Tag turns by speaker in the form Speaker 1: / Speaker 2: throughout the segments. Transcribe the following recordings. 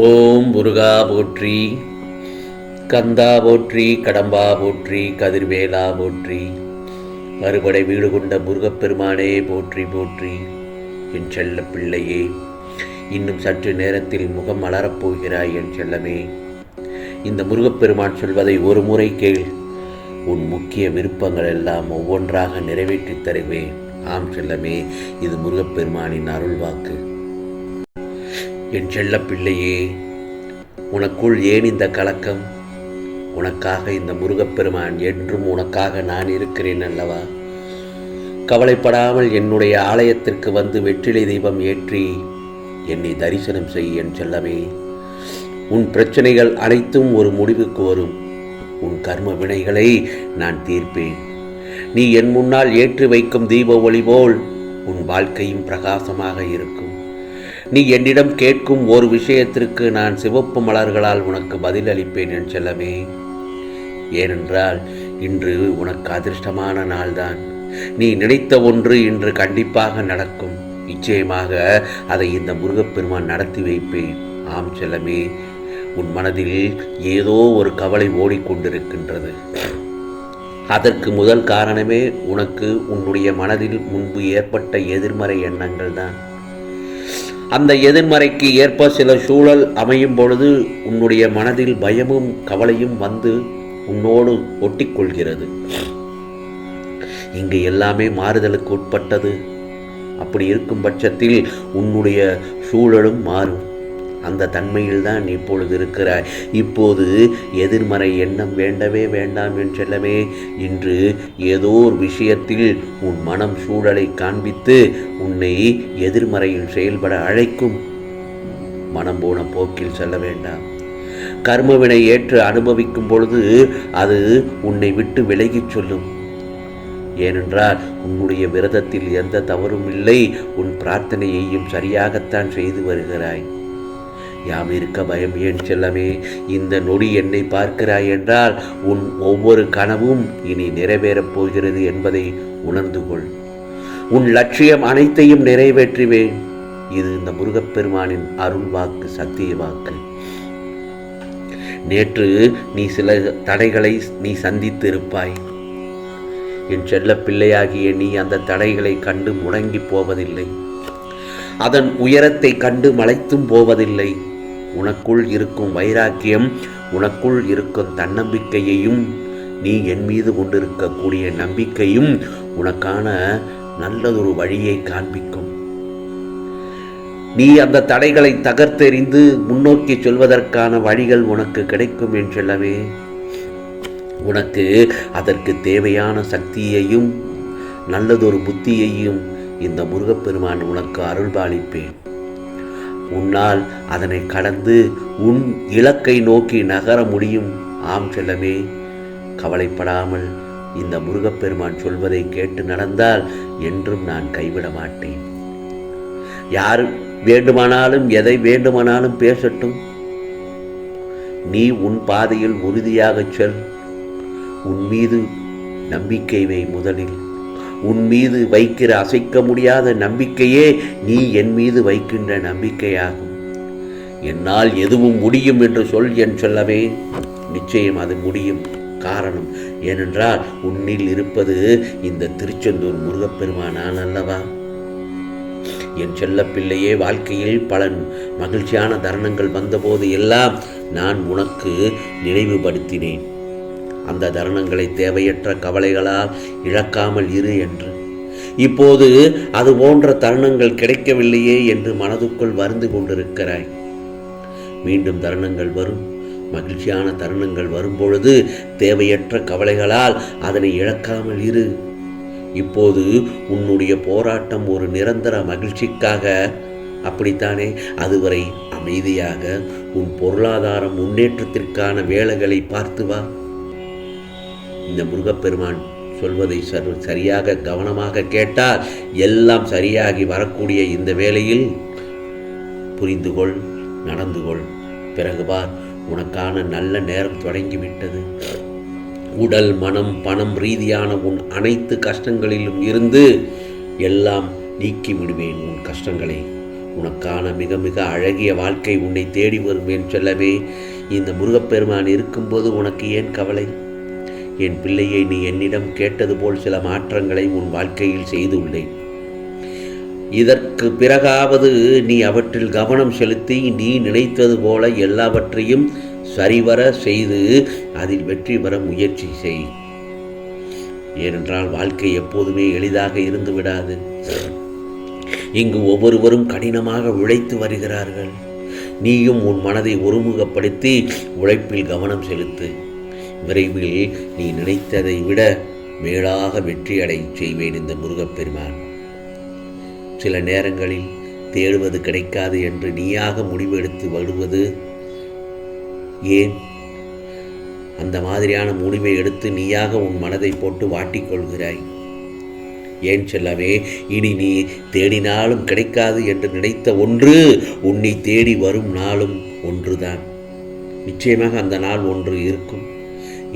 Speaker 1: ஓம் முருகா போற்றி, கந்தா போற்றி, கடம்பா போற்றி, கதிர்வேலா போற்றி, மறுபடை வீடு கொண்ட முருகப்பெருமானே போற்றி போற்றி. என் செல்ல பிள்ளையே, இன்னும் சற்று நேரத்தில் முகம் மலரப்போகிறாய் என் செல்லமே. இந்த முருகப்பெருமான் சொல்வதை ஒரு முறை கேள். உன் முக்கிய விருப்பங்கள் எல்லாம் ஒவ்வொன்றாக நிறைவேற்றித் தருவேன். ஆம் செல்லமே, இது முருகப்பெருமானின் அருள்வாக்கு. என் செல்ல பிள்ளையே, உனக்குள் ஏன் இந்த கலக்கம்? உனக்காக இந்த முருகப்பெருமான் என்றும் உனக்காக நான் இருக்கிறேன் அல்லவா? கவலைப்படாமல் என்னுடைய ஆலயத்திற்கு வந்து வெற்றிலை தீபம் ஏற்றி என்னை தரிசனம் செய் என் செல்லமே. உன் பிரச்சனைகள் அனைத்தும் ஒரு முடிவுக்கு வரும். உன் கர்ம வினைகளை நான் தீர்ப்பேன். நீ என் முன்னால் ஏற்றி வைக்கும் தீப ஒளி போல் உன் வாழ்க்கையும் பிரகாசமாக இருக்கும். நீ என்னிடம் கேட்கும் ஒரு விஷயத்திற்கு நான் சிவப்பு மலர்களால் உனக்கு பதிலளிப்பேன் என் செல்லமே. ஏனென்றால் இன்று உனக்கு அதிர்ஷ்டமான நாள்தான். நீ நினைத்த ஒன்று இன்று கண்டிப்பாக நடக்கும். நிச்சயமாக அதை இந்த முருகப்பெருமான் நடத்தி வைப்பேன். ஆம் செல்லமே, உன் மனதில் ஏதோ ஒரு கவலை ஓடிக்கொண்டிருக்கின்றது. அதற்கு முதல் காரணமே உனக்கு உன்னுடைய மனதில் முன்பு ஏற்பட்ட எதிர்மறை எண்ணங்கள் தான். அந்த எதிர்மறைக்கு ஏற்ப சில சூழல் அமையும் பொழுது உன்னுடைய மனதில் பயமும் கவலையும் வந்து உன்னோடு ஒட்டிக்கொள்கிறது. இங்கு எல்லாமே மாறுதலுக்கு உட்பட்டது. அப்படி இருக்கும் பட்சத்தில் உன்னுடைய சூழலும் மாறும். அந்த தன்மையில்தான் இப்பொழுது இருக்கிறாய். இப்போது எதிர்மறை எண்ணம் வேண்டவே வேண்டாம் என் செல்லமே. இன்று ஏதோ ஒரு விஷயத்தில் உன் மனம் சூழலை காண்பித்து உன்னை எதிர்மறையில் செயல்பட அழைக்கும். மனம் போன போக்கில் செல்ல வேண்டாம். கர்மவினை ஏற்று அனுபவிக்கும் பொழுது அது உன்னை விட்டு விலகிச் சொல்லும். ஏனென்றால் உன்னுடைய விரதத்தில் எந்த தவறும் இல்லை. உன் பிரார்த்தனையையும் சரியாகத்தான் செய்து வருகிறாய். யாம் இருக்க பயம் ஏன் செல்லமே. இந்த நொடி என்னை பார்க்கிறாய் என்றால் உன் ஒவ்வொரு கனவும் இனி நிறைவேறப் போகிறது என்பதை உணர்ந்து கொள். உன் லட்சியம் அனைத்தையும் நிறைவேற்றுவேன். இது இந்த முருகப்பெருமானின் அருள் வாக்கு, சத்திய வாக்கு. நேற்று நீ சில தடைகளை நீ சந்தித்து இருப்பாய். என் செல்ல பிள்ளையாகிய நீ அந்த தடைகளை கண்டு முடங்கி போவதில்லை. அதன் உயரத்தை கண்டு மலைத்தும் போவதில்லை. உனக்குள் இருக்கும் வைராக்கியம், உனக்குள் இருக்கும் தன்னம்பிக்கையையும், நீ என் மீது கொண்டிருக்கக்கூடிய நம்பிக்கையும் உனக்கான நல்லதொரு வழியை காண்பிக்கும். நீ அந்த தடைகளை தகர்த்தெறிந்து முன்னோக்கி செல்வதற்கான வழிகள் உனக்கு கிடைக்கும் என் செல்லவே. உனக்கு அதற்கு தேவையான சக்தியையும் நல்லதொரு புத்தியையும் இந்த முருகப்பெருமான் உனக்கு அருள்பாலிப்பேன். உன்னால் அதனை கடந்து உன் இலக்கை நோக்கி நகர முடியும். ஆம் செல்லமே, கவலைப்படாமல் இந்த முருகப்பெருமான் சொல்வதை கேட்டு நடந்தால் என்றும் நான் கைவிட மாட்டேன். யார் வேண்டுமானாலும் எதை வேண்டுமானாலும் பேசட்டும். நீ உன் பாதையில் உறுதியாகச் செல். உன் மீது நம்பிக்கை வை. முதலில் உன் மீது வைக்கிற அசைக்க முடியாத நம்பிக்கையே நீ என் மீது வைக்கின்ற நம்பிக்கையாகும். என்னால் எதுவும் முடியும் என்று சொல் என் சொல்லவே. நிச்சயம் அது முடியும். காரணம் ஏனென்றால் உன்னில் இருப்பது இந்த திருச்செந்தூர் முருகப்பெருமானான் அல்லவா? என் செல்ல பிள்ளையே, வாழ்க்கையில் பல மகிழ்ச்சியான தருணங்கள் வந்தபோது எல்லாம் நான் உனக்கு நினைவுபடுத்தினேன். அந்த தருணங்களை தேவையற்ற கவலைகளால் இழக்காமல் இரு என்று. இப்போது அது போன்ற தருணங்கள் கிடைக்கவில்லையே என்று மனதுக்குள் வருந்து கொண்டிருக்கிறாய். மீண்டும் தருணங்கள் வரும். மகிழ்ச்சியான தருணங்கள் வரும்பொழுது தேவையற்ற கவலைகளால் அதனை இழக்காமல் இரு. இப்போது உன்னுடைய போராட்டம் ஒரு நிரந்தர மகிழ்ச்சிக்காக. அப்படித்தானே? அதுவரை அமைதியாக உன் பொருளாதார முன்னேற்றத்திற்கான வேலைகளை பார்த்து வா. இந்த முருகப்பெருமான் சொல்வதை சரியாக கவனமாக கேட்டால் எல்லாம் சரியாகி வரக்கூடிய இந்த வேளையில் புரிந்து கொள், நடந்து கொள். பிறகு பார், உனக்கான நல்ல நேரம் தொடங்கிவிட்டது. உடல், மனம், பணம் ரீதியான உன் அனைத்து கஷ்டங்களிலும் இருந்து எல்லாம் நீக்கி விடுவேன் உன் கஷ்டங்களை. உனக்கான மிக மிக அழகிய வாழ்க்கை உன்னை தேடி வரும் என் செல்லவே. இந்த முருகப்பெருமான் இருக்கும்போது உனக்கு ஏன் கவலை? என் பிள்ளையை நீ என்னிடம் கேட்டது போல் சில மாற்றங்களை உன் வாழ்க்கையில் செய்துள்ளேன். இதற்கு பிறகாவது நீ அவற்றில் கவனம் செலுத்தி நீ நினைத்தது போல எல்லாவற்றையும் சரிவர செய்து அதில் வெற்றி பெற முயற்சி செய். ஏனென்றால் வாழ்க்கை எப்போதுமே எளிதாக இருந்து விடாது. இங்கு ஒவ்வொருவரும் கடினமாக உழைத்து வருகிறார்கள். நீயும் உன் மனதை ஒருமுகப்படுத்தி உழைப்பில் கவனம் செலுத்து. விரைவில் நீ நினைத்ததை விட மேலாக வெற்றியடை செய்வேன் இந்த முருகப்பெருமான். சில நேரங்களில் தேடுவது கிடைக்காது என்று நீயாக முடிவெடுத்து வருவது ஏன்? அந்த மாதிரியான முடிவை எடுத்து நீயாக உன் மனதை போட்டு வாட்டிக்கொள்கிறாய் ஏன் செல்லவே? இனி நீ தேடினாலும் கிடைக்காது என்று நினைத்த ஒன்று உன்னை தேடி வரும் நாளும் ஒன்றுதான். நிச்சயமாக அந்த நாள் ஒன்று இருக்கும்.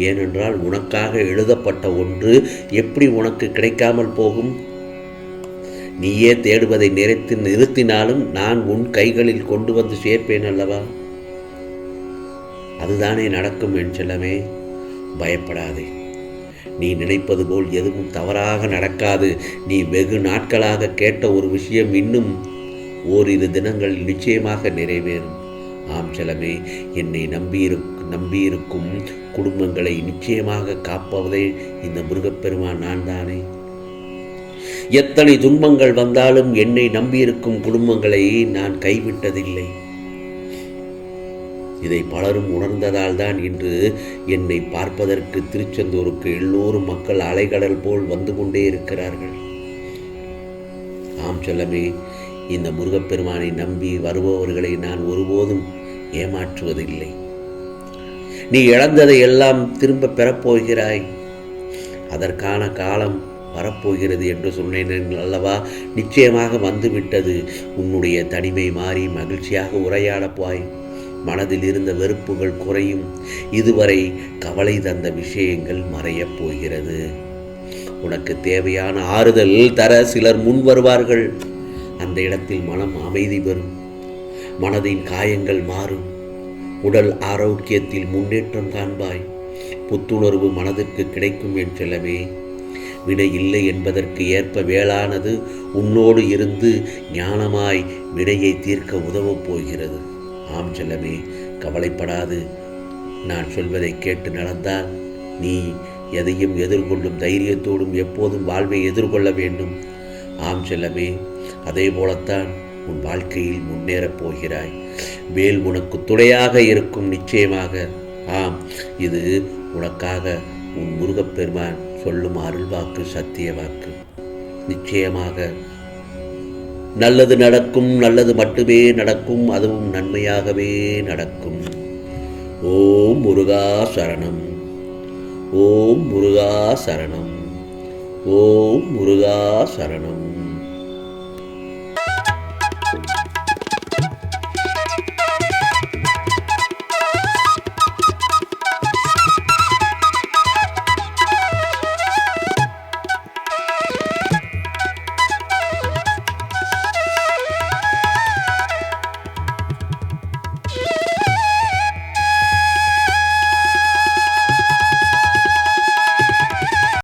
Speaker 1: ஏனென்றால் உனக்காக எழுதப்பட்ட ஒன்று எப்படி உனக்கு கிடைக்காமல் போகும்? நீயே தேடுவதை நிறுத்தினாலும் நான் உன் கைகளில் கொண்டு வந்து சேர்ப்பேன் அல்லவா? அதுதானே நடக்கும் என் செல்லமே. பயப்படாதே. நீ நினைப்பது போல் எதுவும் தவறாக நடக்காது. நீ வெகு நாட்களாக கேட்ட ஒரு விஷயம் இன்னும் ஓரிரு தினங்களில் நிச்சயமாக நிறைவேறும். ஆம் செல்லமே, என்னை நம்பியிருக்கும் குடும்பங்களை நிச்சயமாக காப்பதே இந்த முருகப்பெருமான் நான் தானே. எத்தனை துன்பங்கள் வந்தாலும் என்னை நம்பியிருக்கும் குடும்பங்களை நான் கைவிட்டதில்லை. இதை பலரும் உணர்ந்ததால் தான் இன்று என்னை பார்ப்பதற்கு திருச்செந்தூருக்கு எல்லோரும் மக்கள் அலைகடல் போல் வந்து கொண்டே இருக்கிறார்கள். ஆம் செல்லமே, இந்த முருகப்பெருமானை நம்பி வருபவர்களை நான் ஒருபோதும் ஏமாற்றுவதில்லை. நீ இழந்ததை எல்லாம் திரும்ப பெறப்போகிறாய். அதற்கான காலம் வரப்போகிறது என்று சொன்னேன் அல்லவா? நிச்சயமாக வந்துவிட்டது. உன்னுடைய தனிமை மாறி மகிழ்ச்சியாக உரையாடப்பாய். மனதில் இருந்த வெறுப்புகள் குறையும். இதுவரை கவலை தந்த விஷயங்கள் மறையப் போகிறது. உனக்கு தேவையான ஆறுதல் தர சிலர் முன் வருவார்கள். அந்த இடத்தில் மனம் அமைதி பெறும். மனதின் காயங்கள் மாறும். உடல் ஆரோக்கியத்தில் முன்னேற்றம் காண்பாய். புத்துணர்வு மனதிற்கு கிடைக்கும் என் செல்லமே. விடை இல்லை என்பதற்கு ஏற்ப வேளானது உன்னோடு இருந்து ஞானமாய் விடையை தீர்க்க உதவப் போகிறது. ஆம் செல்லமே, கவலைப்படாது. நான் சொல்வதை கேட்டு நடந்தால் நீ எதையும் எதிர்கொள்ளும் தைரியத்தோடும் எப்போதும் வாழ்வை எதிர்கொள்ள வேண்டும். ஆம் செல்லமே, அதே போலத்தான் உன் வாழ்க்கையில் முன்னேறப் போகிறாய். வேல் உனக்கு துணையாக இருக்கும் நிச்சயமாக. ஆம், இது உனக்காக உன் முருகப்பெருமான் சொல்லும் அருள்வாக்கு, சத்திய வாக்கு. நிச்சயமாக நல்லது நடக்கும். நல்லது மட்டுமே நடக்கும். அதுவும் நன்மையாகவே நடக்கும். ஓம் முருகா சரணம். ஓம் முருகா சரணம். ஓம் முருகா சரணம்.